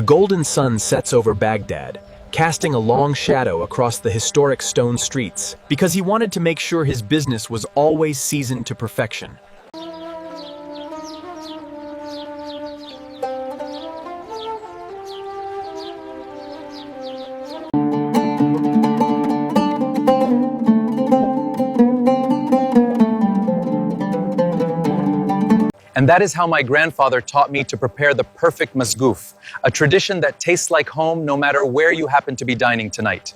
golden sun sets over Baghdad, casting a long shadow across the historic stone streets, because he wanted to make sure his business was always seasoned to perfection. And that is how my grandfather taught me to prepare the perfect masgouf, a tradition that tastes like home no matter where you happen to be dining tonight.